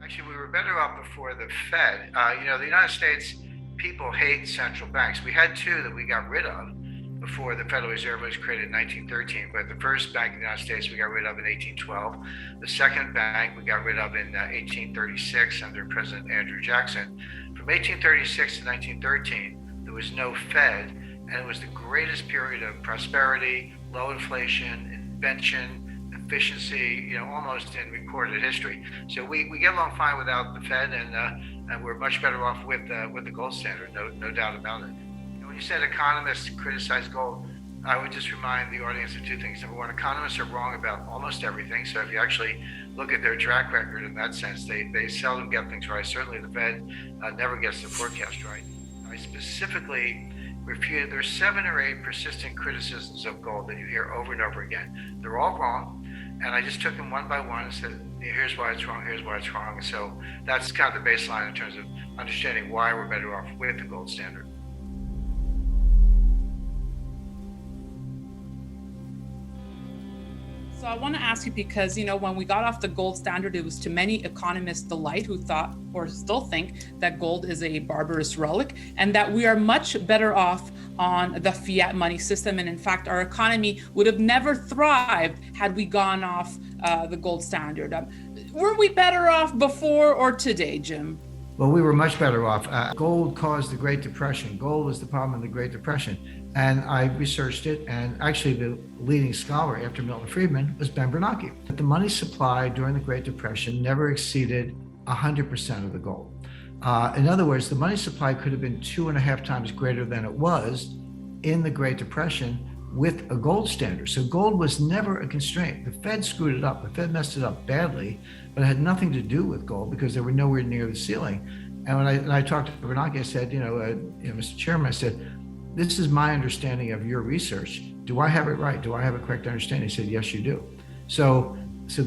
Actually, we were better off before the Fed. The United States, people hate central banks. We had two that we got rid of before the Federal Reserve was created in 1913. But the first bank in the United States we got rid of in 1812. The second bank we got rid of in 1836 under President Andrew Jackson. From 1836 to 1913, there was no Fed, and it was the greatest period of prosperity, low inflation, invention, efficiency, almost in recorded history. So we get along fine without the Fed, and we're much better off with the gold standard, no doubt about it. And when you said economists criticize gold, I would just remind the audience of two things. Number one, economists are wrong about almost everything. So if you actually look at their track record in that sense, they seldom get things right. Certainly the Fed never gets the forecast right. I specifically refute, there's 7 or 8 persistent criticisms of gold that you hear over and over again. They're all wrong. And I just took them one by one and said, here's why it's wrong, here's why it's wrong. And so that's kind of the baseline in terms of understanding why we're better off with the gold standard. So I want to ask you because, when we got off the gold standard, it was to many economists' delight who thought or still think that gold is a barbarous relic and that we are much better off on the fiat money system. And in fact, our economy would have never thrived had we gone off the gold standard. Were we better off before or today, Jim? Well, we were much better off. Gold caused the Great Depression. Gold was the problem in the Great Depression. And I researched it, and actually the leading scholar after Milton Friedman was Ben Bernanke. The money supply during the Great Depression never exceeded 100% of the gold. In other words, the money supply could have been 2.5 times greater than it was in the Great Depression with a gold standard. So gold was never a constraint. The Fed screwed it up. The Fed messed it up badly, but it had nothing to do with gold because they were nowhere near the ceiling. And when I talked to Bernanke, I said, Mr. Chairman, I said, this is my understanding of your research. Do I have it right? Do I have a correct understanding? He said, yes, you do. So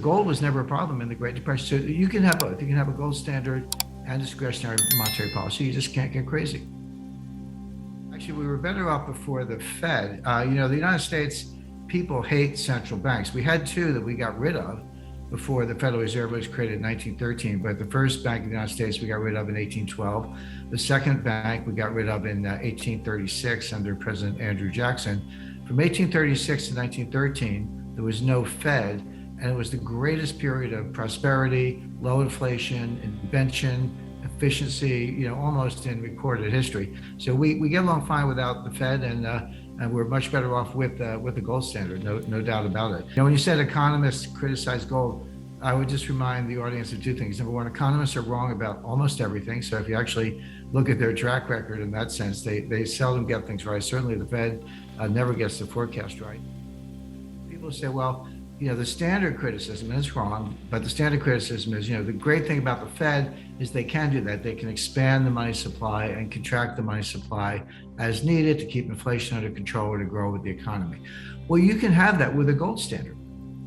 gold was never a problem in the Great Depression. So you can have both. You can have a gold standard and discretionary monetary policy. You just can't get crazy. Actually, we were better off before the Fed. The United States, people hate central banks. We had two that we got rid of before the Federal Reserve was created in 1913. But the first bank in the United States we got rid of in 1812. The second bank we got rid of in 1836 under President Andrew Jackson. From 1836 to 1913, there was no Fed, and it was the greatest period of prosperity, low inflation, invention, efficiency, almost in recorded history. So we get along fine without the Fed, and we're much better off with the gold standard, no doubt about it. When you said economists criticize gold, I would just remind the audience of two things. Number one, economists are wrong about almost everything. So if you actually look at their track record in that sense, they seldom get things right. Certainly the Fed never gets the forecast right. People say, well, the standard criticism is wrong, but the standard criticism is, the great thing about the Fed is they can do that. They can expand the money supply and contract the money supply as needed to keep inflation under control or to grow with the economy. Well, you can have that with a gold standard.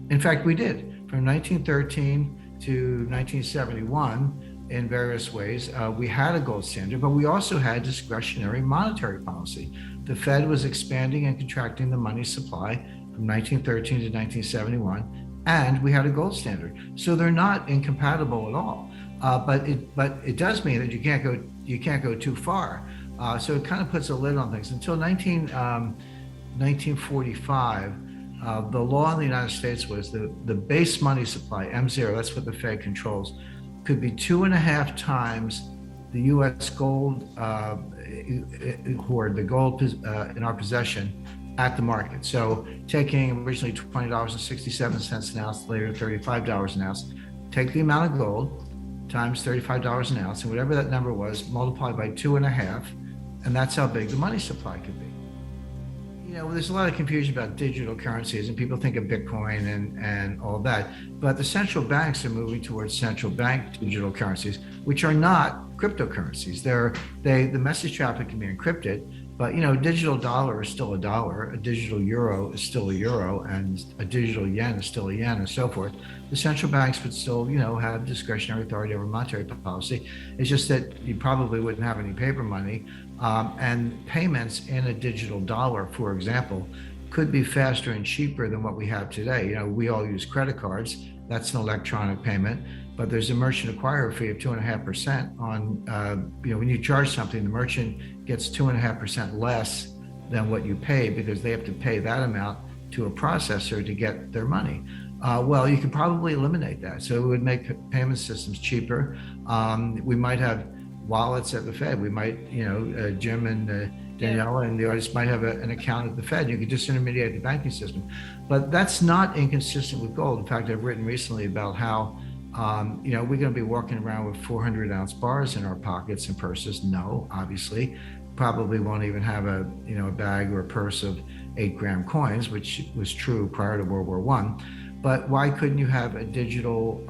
In fact, we did. From 1913 to 1971, in various ways, we had a gold standard, but we also had discretionary monetary policy. The Fed was expanding and contracting the money supply from 1913 to 1971, and we had a gold standard. So they're not incompatible at all. But it does mean that you can't go too far. So it kind of puts a lid on things. Until 1945, the law in the United States was the base money supply, M0, that's what the Fed controls, could be 2.5 times the U.S. gold hoard, the gold in our possession at the market. So taking originally $20.67 an ounce, later $35 an ounce, take the amount of gold times $35 an ounce, and whatever that number was, multiplied by 2.5, and that's how big the money supply could be. There's a lot of confusion about digital currencies, and people think of Bitcoin and all that, but the central banks are moving towards central bank digital currencies, which are not cryptocurrencies. The message traffic can be encrypted, but digital dollar is still a dollar, a digital euro is still a euro, and a digital yen is still a yen, and so forth. The central banks would still, have discretionary authority over monetary policy. It's just that you probably wouldn't have any paper money, and payments in a digital dollar, for example, could be faster and cheaper than what we have today. We all use credit cards. That's an electronic payment. But there's a merchant acquirer fee of 2.5% on, when you charge something, the merchant gets 2.5% less than what you pay because they have to pay that amount to a processor to get their money. Well, you could probably eliminate that. So it would make payment systems cheaper. We might have wallets at the Fed. We might, Jim and Daniela and the artist might have an account at the Fed. You could just intermediate the banking system. But that's not inconsistent with gold. In fact, I've written recently about how, we're going to be walking around with 400-ounce bars in our pockets and purses. No, obviously. Probably won't even have a bag or a purse of 8-gram coins, which was true prior to World War I. But why couldn't you have a digital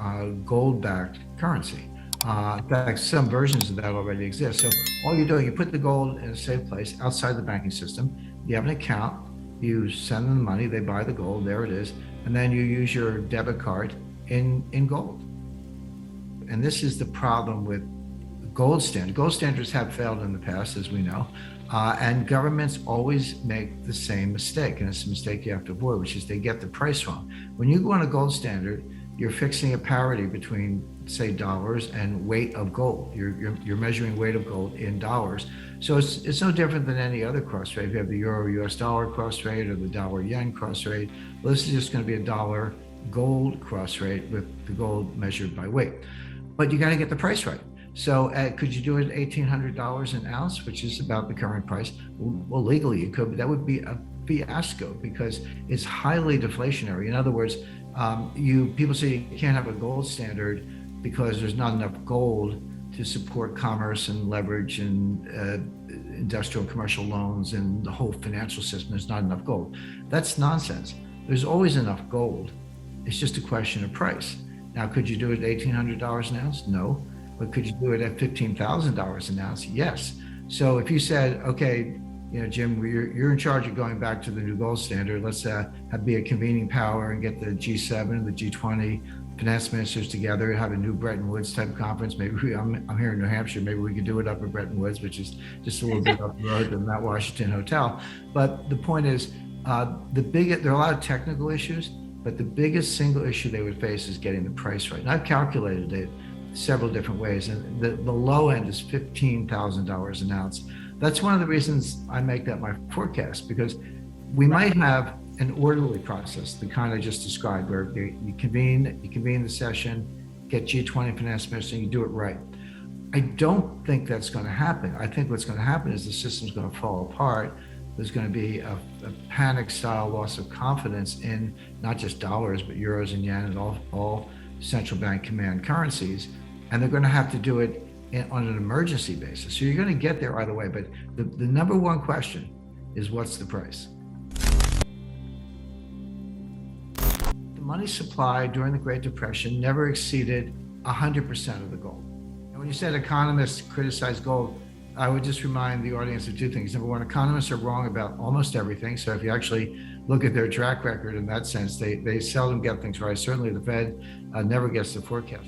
gold-backed currency? In fact, some versions of that already exist. So all you're doing, you put the gold in a safe place outside the banking system. You have an account. You send them the money. They buy the gold. There it is. And then you use your debit card in gold. And this is the problem with gold standards. Gold standards have failed in the past, as we know. And governments always make the same mistake, and it's a mistake you have to avoid, which is they get the price wrong. When you go on a gold standard, you're fixing a parity between, say, dollars and weight of gold. You're measuring weight of gold in dollars. So it's no different than any other cross rate. If you have the euro-US dollar cross rate or the dollar-yen cross rate, well, this is just going to be a dollar gold cross rate with the gold measured by weight. But you got to get the price right. So could you do it at $1,800 an ounce, which is about the current price? Well, legally you could, but that would be a fiasco because it's highly deflationary. In other words, people say you can't have a gold standard because there's not enough gold to support commerce and leverage and industrial and commercial loans and the whole financial system. There's not enough gold. That's nonsense. There's always enough gold. It's just a question of price. Now, could you do it at $1,800 an ounce? No. But could you do it at $15,000 an ounce? Yes. So if you said, okay, Jim, you're in charge of going back to the new gold standard. Let's be a convening power and get the G7 and the G20 finance ministers together, have a new Bretton Woods type conference. Maybe I'm here in New Hampshire. Maybe we could do it up at Bretton Woods, which is just a little bit up the road than that Washington Hotel. But the point is, there are a lot of technical issues, but the biggest single issue they would face is getting the price right. And I've calculated it several different ways, and the low end is $15,000 an ounce. That's one of the reasons I make that my forecast, because we might have an orderly process, the kind I just described, where you convene the session, get G20 finance minister, and you do it right. I don't think that's going to happen. I think what's going to happen is the system's going to fall apart. There's going to be a panic-style loss of confidence in not just dollars, but euros and yen and all central bank command currencies. And they're going to have to do it on an emergency basis. So you're going to get there either way. But the number one question is, what's the price? The money supply during the Great Depression never exceeded 100% of the gold. And when you said economists criticize gold, I would just remind the audience of two things. Number one, economists are wrong about almost everything. So if you actually look at their track record in that sense, they seldom get things right. Certainly the Fed never gets the forecast.